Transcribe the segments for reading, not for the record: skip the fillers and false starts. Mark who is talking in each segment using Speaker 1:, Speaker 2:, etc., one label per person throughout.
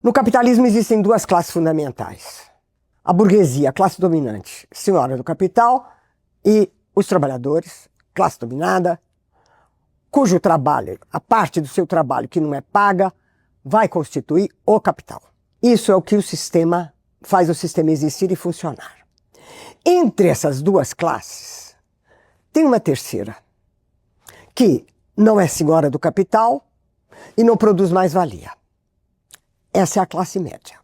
Speaker 1: No capitalismo existem duas classes fundamentais. A burguesia, a classe dominante, senhora do capital, e os trabalhadores, classe dominada, cujo trabalho, a parte do seu trabalho que não é paga, vai constituir o capital. Isso é o que o sistema faz o sistema existir e funcionar. Entre essas duas classes, tem uma terceira, que não é senhora do capital e não produz mais valia. Essa é a classe média.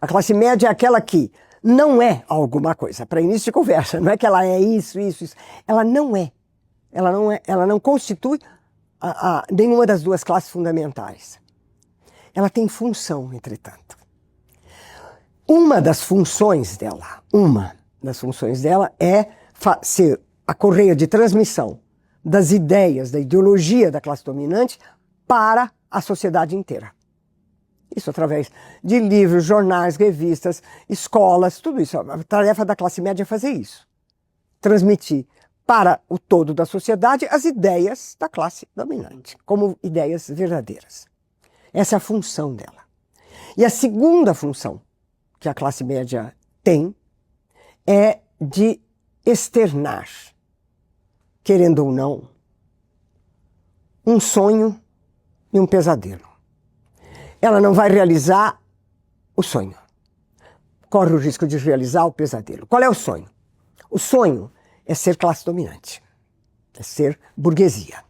Speaker 1: A classe média é aquela que não é alguma coisa, para início de conversa, não é que ela é isso. Ela não é. Ela não constitui nenhuma das duas classes fundamentais. Ela tem função, entretanto. Uma das funções dela é ser a correia de transmissão das ideias, da ideologia da classe dominante para a sociedade inteira. Isso através de livros, jornais, revistas, escolas, tudo isso. A tarefa da classe média é fazer isso. Transmitir para o todo da sociedade as ideias da classe dominante, como ideias verdadeiras. Essa é a função dela. E a segunda função que a classe média tem é de externar, querendo ou não, um sonho e um pesadelo. Ela não vai realizar o sonho. Corre o risco de realizar o pesadelo. Qual é o sonho? O sonho é ser classe dominante, é ser burguesia.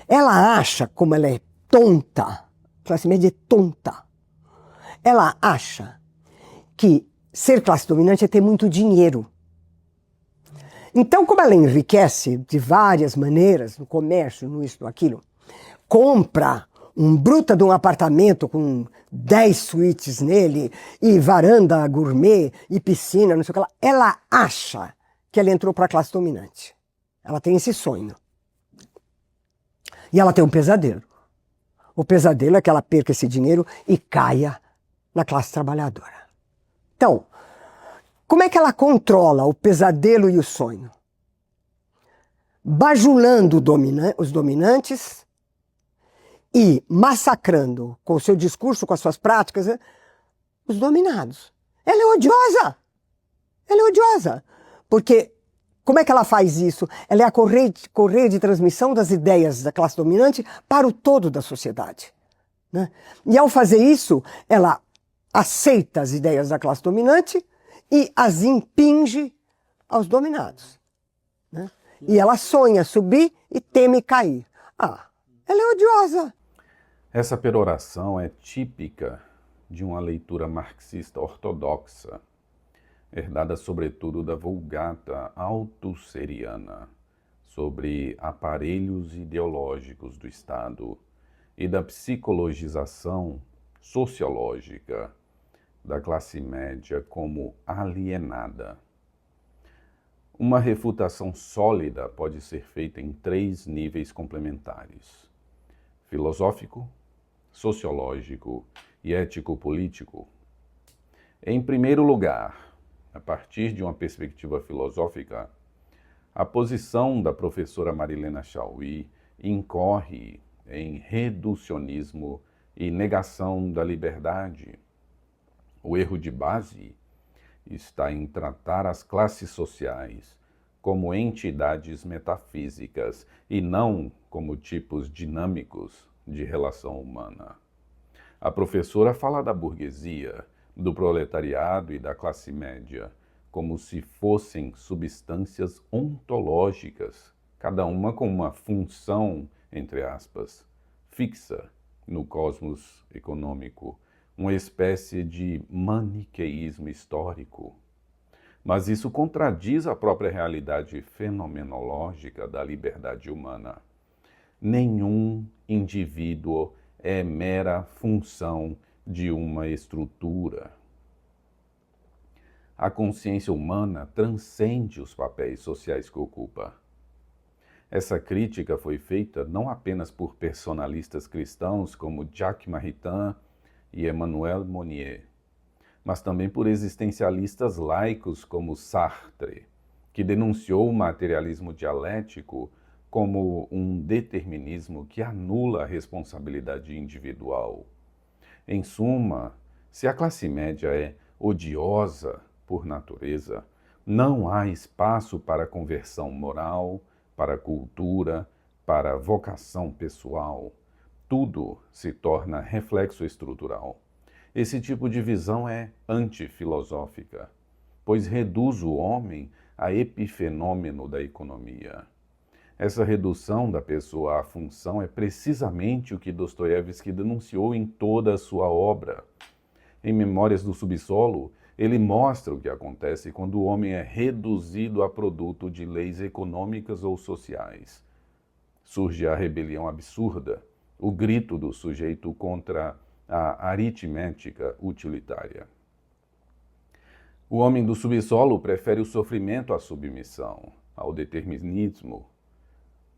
Speaker 1: Ela acha, como ela é tonta, a classe média é tonta, ela acha que ser classe dominante é ter muito dinheiro. Então, como ela enriquece de várias maneiras, no comércio, no isso, no aquilo, compra um bruta de um apartamento com 10 suítes nele, e varanda gourmet, e piscina, não sei o que lá, ela acha que ela entrou para a classe dominante. Ela tem esse sonho. E ela tem um pesadelo. O pesadelo é que ela perca esse dinheiro e caia na classe trabalhadora. Então, como é que ela controla o pesadelo e o sonho? Bajulando os dominantes e massacrando com o seu discurso, com as suas práticas, os dominados. Ela é odiosa! Ela é odiosa! Porque como é que ela faz isso? Ela é a correia de transmissão das ideias da classe dominante para o todo da sociedade, né? E ao fazer isso, ela aceita as ideias da classe dominante e as impinge aos dominados, né? E ela sonha subir e teme cair. Ela é odiosa.
Speaker 2: Essa peroração é típica de uma leitura marxista ortodoxa, herdada sobretudo da Vulgata altusseriana, sobre aparelhos ideológicos do Estado e da psicologização sociológica da classe média como alienada. Uma refutação sólida pode ser feita em 3 níveis complementares: filosófico, sociológico e ético-político. Em primeiro lugar, a partir de uma perspectiva filosófica, a posição da professora Marilena Chaui incorre em reducionismo e negação da liberdade. O erro de base está em tratar as classes sociais como entidades metafísicas e não como tipos dinâmicos de relação humana. A professora fala da burguesia, do proletariado e da classe média como se fossem substâncias ontológicas, cada uma com uma função, entre aspas, fixa no cosmos econômico, uma espécie de maniqueísmo histórico. Mas isso contradiz a própria realidade fenomenológica da liberdade humana. Nenhum indivíduo é mera função de uma estrutura. A consciência humana transcende os papéis sociais que ocupa. Essa crítica foi feita não apenas por personalistas cristãos como Jacques Maritain e Emmanuel Mounier, mas também por existencialistas laicos como Sartre, que denunciou o materialismo dialético como um determinismo que anula a responsabilidade individual. Em suma, se a classe média é odiosa por natureza, não há espaço para conversão moral, para cultura, para vocação pessoal. Tudo se torna reflexo estrutural. Esse tipo de visão é antifilosófica, pois reduz o homem a epifenômeno da economia. Essa redução da pessoa à função é precisamente o que Dostoiévski denunciou em toda a sua obra. Em Memórias do Subsolo, ele mostra o que acontece quando o homem é reduzido a produto de leis econômicas ou sociais. Surge a rebelião absurda, o grito do sujeito contra a aritmética utilitária. O homem do subsolo prefere o sofrimento à submissão, ao determinismo,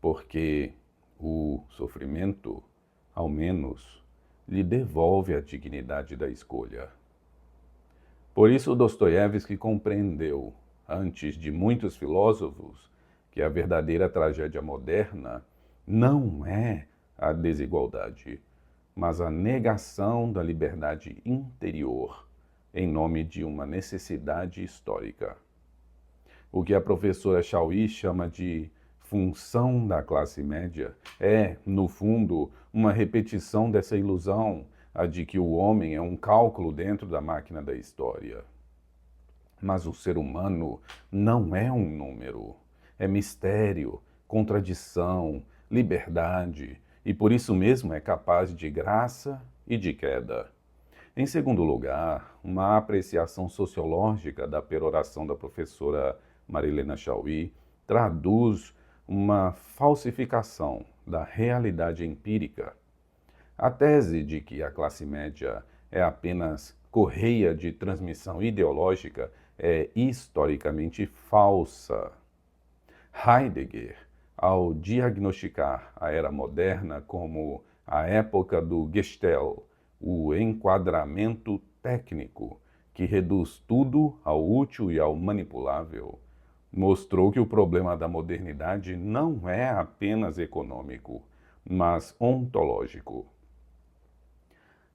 Speaker 2: porque o sofrimento, ao menos, lhe devolve a dignidade da escolha. Por isso, Dostoiévski compreendeu, antes de muitos filósofos, que a verdadeira tragédia moderna não é a desigualdade, mas a negação da liberdade interior em nome de uma necessidade histórica. O que a professora Chauí chama de função da classe média é, no fundo, uma repetição dessa ilusão, a de que o homem é um cálculo dentro da máquina da história. Mas o ser humano não é um número, é mistério, contradição, liberdade, e por isso mesmo é capaz de graça e de queda. Em segundo lugar, uma apreciação sociológica da peroração da professora Marilena Chauí traduz uma falsificação da realidade empírica. A tese de que a classe média é apenas correia de transmissão ideológica é historicamente falsa. Heidegger, ao diagnosticar a era moderna como a época do Gestell, o enquadramento técnico que reduz tudo ao útil e ao manipulável, mostrou que o problema da modernidade não é apenas econômico, mas ontológico.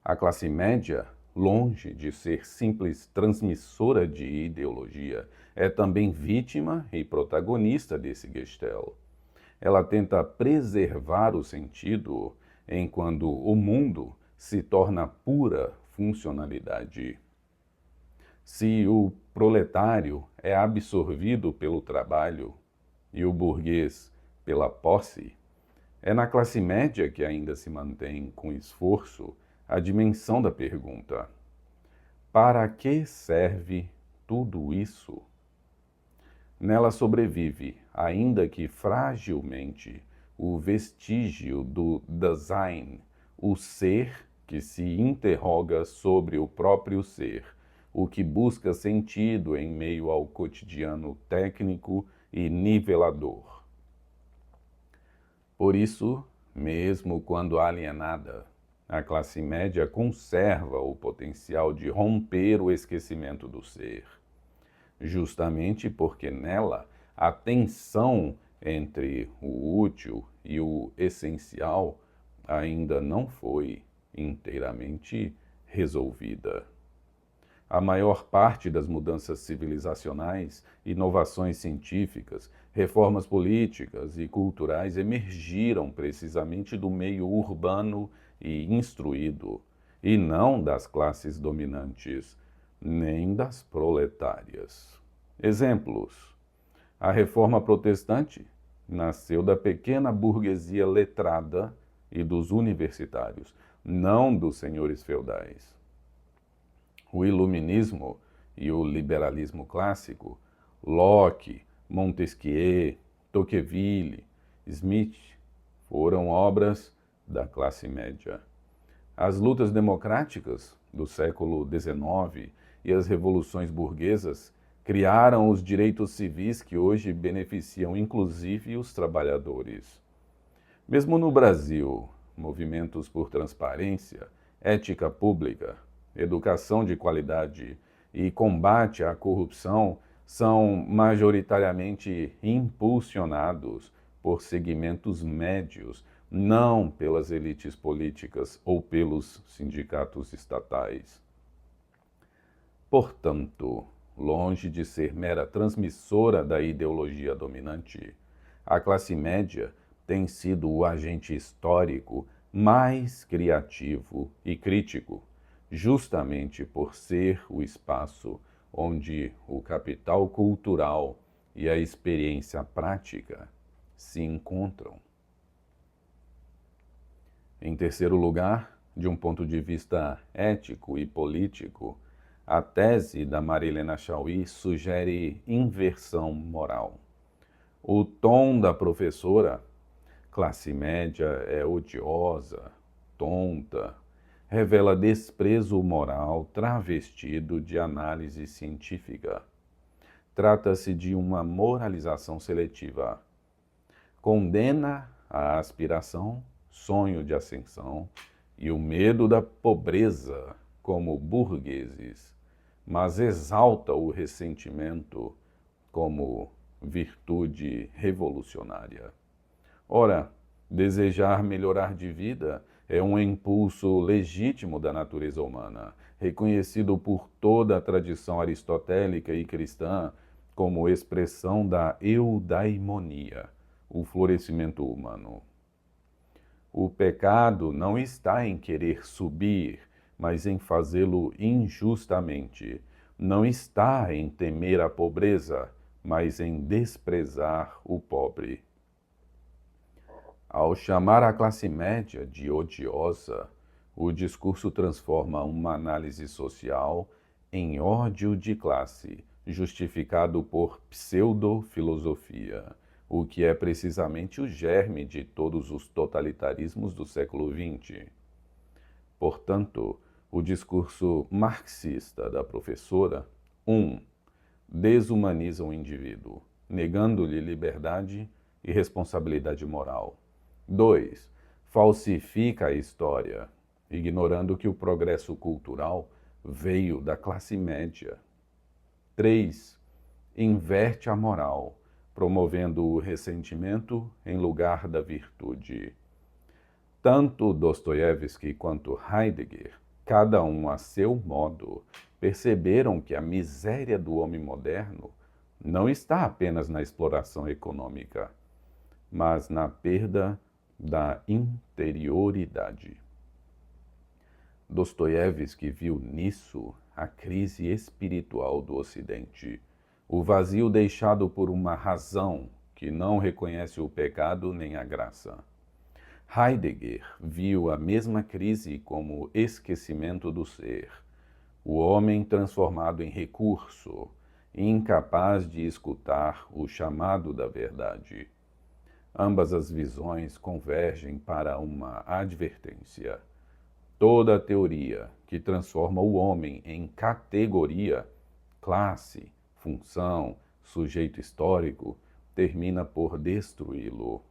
Speaker 2: A classe média, longe de ser simples transmissora de ideologia, é também vítima e protagonista desse Gestell. Ela tenta preservar o sentido enquanto o mundo se torna pura funcionalidade. Se o proletário é absorvido pelo trabalho e o burguês pela posse, é na classe média que ainda se mantém com esforço a dimensão da pergunta: para que serve tudo isso? Nela sobrevive, ainda que fragilmente, o vestígio do Dasein, o ser que se interroga sobre o próprio ser, o que busca sentido em meio ao cotidiano técnico e nivelador. Por isso, mesmo quando alienada, a classe média conserva o potencial de romper o esquecimento do ser, justamente porque nela a tensão entre o útil e o essencial ainda não foi inteiramente resolvida. A maior parte das mudanças civilizacionais, inovações científicas, reformas políticas e culturais emergiram precisamente do meio urbano e instruído, e não das classes dominantes, nem das proletárias. Exemplos: a reforma protestante nasceu da pequena burguesia letrada e dos universitários, não dos senhores feudais. O iluminismo e o liberalismo clássico, Locke, Montesquieu, Tocqueville, Smith, foram obras da classe média. As lutas democráticas do século XIX e as revoluções burguesas criaram os direitos civis que hoje beneficiam inclusive os trabalhadores. Mesmo no Brasil, movimentos por transparência, ética pública, educação de qualidade e combate à corrupção são majoritariamente impulsionados por segmentos médios não pelas elites políticas ou pelos sindicatos estatais. Portanto, longe de ser mera transmissora da ideologia dominante, a classe média tem sido o agente histórico mais criativo e crítico, justamente por ser o espaço onde o capital cultural e a experiência prática se encontram. Em terceiro lugar, de um ponto de vista ético e político, a tese da Marilena Chaui sugere inversão moral. O tom da professora, classe média é odiosa, tonta, revela desprezo moral travestido de análise científica. Trata-se de uma moralização seletiva. Condena a aspiração, sonho de ascensão e o medo da pobreza como burgueses, mas exalta o ressentimento como virtude revolucionária. Ora, desejar melhorar de vida é um impulso legítimo da natureza humana, reconhecido por toda a tradição aristotélica e cristã como expressão da eudaimonia, o florescimento humano. O pecado não está em querer subir, mas em fazê-lo injustamente. Não está em temer a pobreza, mas em desprezar o pobre. Ao chamar a classe média de odiosa, o discurso transforma uma análise social em ódio de classe, justificado por pseudo-filosofia, o que é precisamente o germe de todos os totalitarismos do século XX. Portanto, o discurso marxista da professora, 1. Desumaniza o indivíduo, negando-lhe liberdade e responsabilidade moral. 2. Falsifica a história, ignorando que o progresso cultural veio da classe média. 3. Inverte a moral, promovendo o ressentimento em lugar da virtude. Tanto Dostoiévski quanto Heidegger, cada um a seu modo, perceberam que a miséria do homem moderno não está apenas na exploração econômica, mas na perda da interioridade. Dostoiévski viu nisso a crise espiritual do Ocidente, o vazio deixado por uma razão que não reconhece o pecado nem a graça. Heidegger viu a mesma crise como esquecimento do ser, o homem transformado em recurso, incapaz de escutar o chamado da verdade. Ambas as visões convergem para uma advertência. Toda teoria que transforma o homem em categoria, classe, função, sujeito histórico, termina por destruí-lo.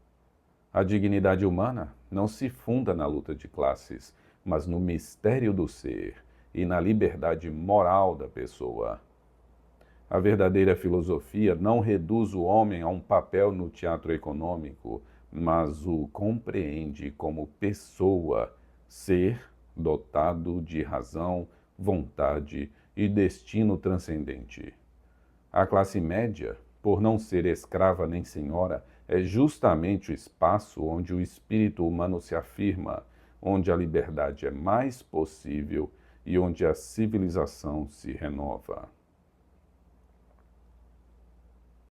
Speaker 2: A dignidade humana não se funda na luta de classes, mas no mistério do ser e na liberdade moral da pessoa. A verdadeira filosofia não reduz o homem a um papel no teatro econômico, mas o compreende como pessoa, ser dotado de razão, vontade e destino transcendente. A classe média, por não ser escrava nem senhora, é justamente o espaço onde o espírito humano se afirma, onde a liberdade é mais possível e onde a civilização se renova.